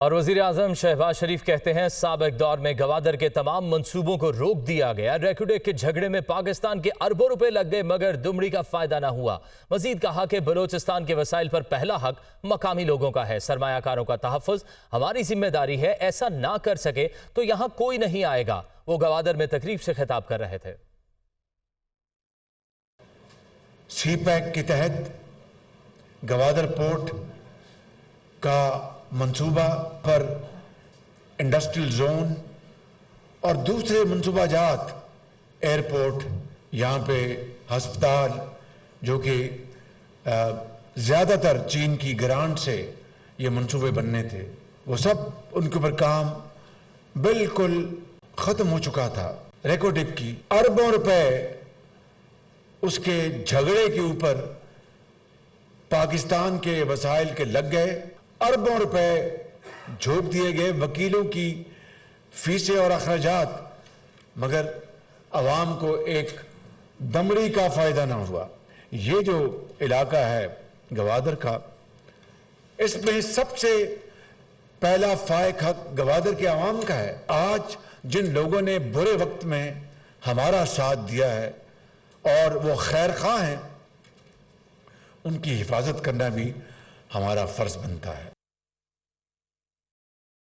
اور وزیر اعظم شہباز شریف کہتے ہیں سابق دور میں گوادر کے تمام منصوبوں کو روک دیا گیا۔ ریکوڈیک کے جھگڑے میں پاکستان کے اربوں روپے لگ گئے مگر دمڑی کا فائدہ نہ ہوا۔ مزید کہا کہ بلوچستان کے وسائل پر پہلا حق مقامی لوگوں کا ہے، سرمایہ کاروں کا تحفظ ہماری ذمہ داری ہے، ایسا نہ کر سکے تو یہاں کوئی نہیں آئے گا۔ وہ گوادر میں تقریب سے خطاب کر رہے تھے۔ سی پیک کے تحت گوادر پورٹ کا منصوبہ پر انڈسٹریل زون اور دوسرے منصوبہ جات ایئرپورٹ، یہاں پہ ہسپتال جو کہ زیادہ تر چین کی گرانٹ سے یہ منصوبے بننے تھے، وہ سب ان کے اوپر کام بالکل ختم ہو چکا تھا۔ ریکوڈک کی اربوں روپے اس کے جھگڑے کے اوپر پاکستان کے وسائل کے لگ گئے، اربوں روپے جھونک دیے گئے، وکیلوں کی فیسیں اور اخراجات، مگر عوام کو ایک دمڑی کا فائدہ نہ ہوا۔ یہ جو علاقہ ہے گوادر کا، اس میں سب سے پہلا فائق حق گوادر کے عوام کا ہے۔ آج جن لوگوں نے برے وقت میں ہمارا ساتھ دیا ہے اور وہ خیر خواہ ہیں، ان کی حفاظت کرنا بھی ہمارا فرض بنتا ہے۔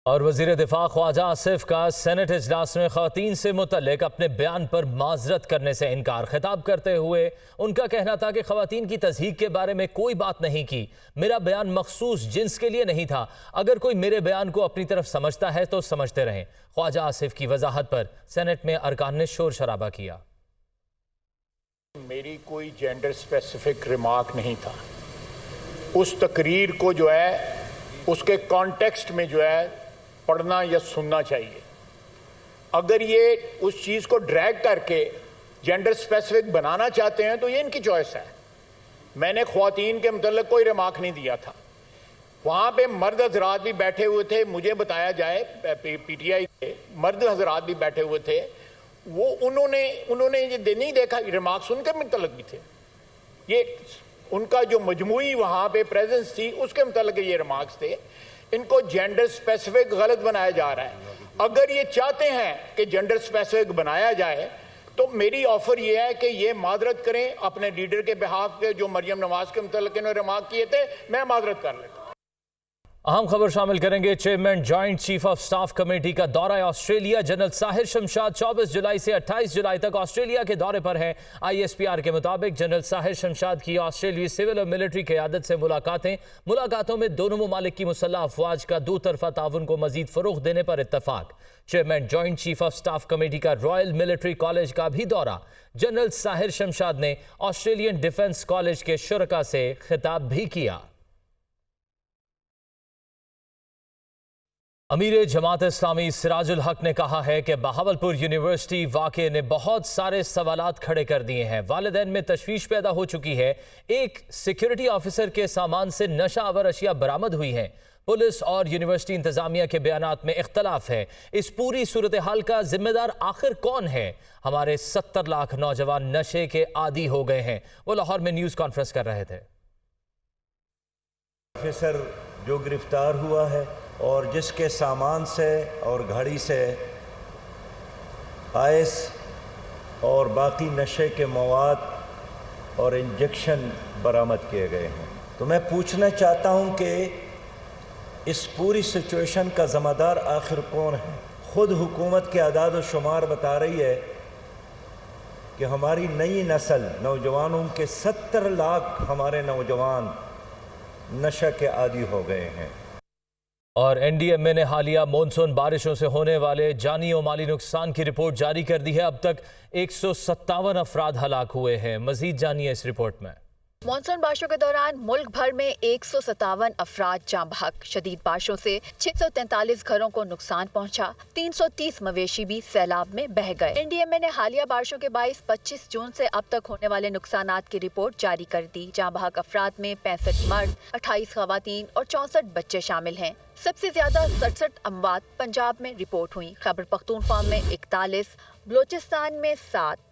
اور وزیر دفاع خواجہ آصف کا سینٹ اجلاس میں خواتین سے متعلق اپنے بیان پر معذرت کرنے سے انکار۔ خطاب کرتے ہوئے ان کا کہنا تھا کہ خواتین کی تضحیک کے بارے میں کوئی بات نہیں کی، میرا بیان مخصوص جنس کے لیے نہیں تھا، اگر کوئی میرے بیان کو اپنی طرف سمجھتا ہے تو سمجھتے رہیں۔ خواجہ آصف کی وضاحت پر سینٹ میں ارکان نے شور شرابہ کیا۔ میری کوئی جینڈر اسپیسیفک ریمارک نہیں تھا، اس تقریر کو جو ہے اس کے کانٹیکسٹ میں جو ہے پڑھنا یا سننا چاہیے۔ اگر یہ اس چیز کو ڈریگ کر کے جینڈر اسپیسیفک بنانا چاہتے ہیں تو یہ ان کی چوائس ہے۔ میں نے خواتین کے متعلق کوئی ریمارک نہیں دیا تھا۔ وہاں پہ مرد حضرات بھی بیٹھے ہوئے تھے، مجھے بتایا جائے پی ٹی آئی کے مرد حضرات بھی بیٹھے ہوئے تھے، وہ انہوں نے یہ نہیں دیکھا، ریمارکس ان کے متعلق بھی تھے۔ یہ ان کا جو مجموعی وہاں پہ پریزنس تھی اس کے متعلق یہ ریمارکس تھے۔ ان کو جینڈر سپیسیفک غلط بنایا جا رہا ہے۔ اگر یہ چاہتے ہیں کہ جینڈر سپیسیفک بنایا جائے تو میری آفر یہ ہے کہ یہ معذرت کریں اپنے لیڈر کے بہاف پہ، جو مریم نواز کے متعلق انہوں نے ریمارک کیے تھے، میں معذرت کر لیتا ہوں۔ اہم خبر شامل کریں گے۔ Chairman joint chief of staff committee کا دورہ آسٹریلیا۔ جنرل ساحر شمشاد 24 جولائی سے 28 جولائی تک آسٹریلیا کے دورے پر ہیں۔ آئی ایس پی آر کے مطابق جنرل ساحر شمشاد کی آسٹریلوی سول اور ملٹری قیادت سے ملاقاتوں میں دونوں ممالک کی مسلح افواج کا دو طرفہ تعاون کو مزید فروغ دینے پر اتفاق۔ Chairman joint chief of staff committee کا رائل ملٹری کالج کا بھی دورہ۔ جنرل ساحر شمشاد نے آسٹریلین ڈیفنس کالج کے شرکاء سے خطاب بھی کیا۔ امیر جماعت اسلامی سراج الحق نے کہا ہے کہ بہاولپور یونیورسٹی واقعے نے بہت سارے سوالات کھڑے کر دیے ہیں۔ والدین میں تشویش پیدا ہو چکی ہے۔ ایک سیکیورٹی آفیسر کے سامان سے نشہ آور اشیاء برآمد ہوئی ہیں۔ پولیس اور یونیورسٹی انتظامیہ کے بیانات میں اختلاف ہے۔ اس پوری صورتحال کا ذمہ دار آخر کون ہے؟ ہمارے 70 لاکھ نوجوان نشے کے عادی ہو گئے ہیں۔ وہ لاہور میں نیوز کانفرنس کر رہے تھے۔ آفیسر جو گرفتار ہوا ہے اور جس کے سامان سے اور گھڑی سے آئس اور باقی نشے کے مواد اور انجیکشن برآمد کیے گئے ہیں، تو میں پوچھنا چاہتا ہوں کہ اس پوری سچویشن کا ذمہ دار آخر کون ہے؟ خود حکومت کے اعداد و شمار بتا رہی ہے کہ ہماری نئی نسل نوجوانوں کے 70 لاکھ ہمارے نوجوان نشہ کے عادی ہو گئے ہیں۔ اور این ڈی ایم اے نے حالیہ مونسون بارشوں سے ہونے والے جانی و مالی نقصان کی رپورٹ جاری کر دی ہے۔ اب تک 157 افراد ہلاک ہوئے ہیں۔ مزید جانیے اس رپورٹ میں۔ مانسون بارشوں کے دوران ملک بھر میں 157 افراد جاں بحق۔ شدید بارشوں سے 643 گھروں کو نقصان پہنچا، 330 مویشی بھی سیلاب میں بہہ گئے۔ این ڈی ایم اے نے حالیہ بارشوں کے باعث 25 جون سے اب تک ہونے والے نقصانات کی رپورٹ جاری کر دی۔ جاں بحق افراد میں 65 مرد، 28 خواتین اور 64 بچے شامل ہیں۔ سب سے زیادہ 67 اموات پنجاب میں رپورٹ ہوئیں۔ خیبر پختونخوا میں 41، بلوچستان میں 7،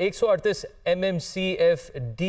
138 MMCFD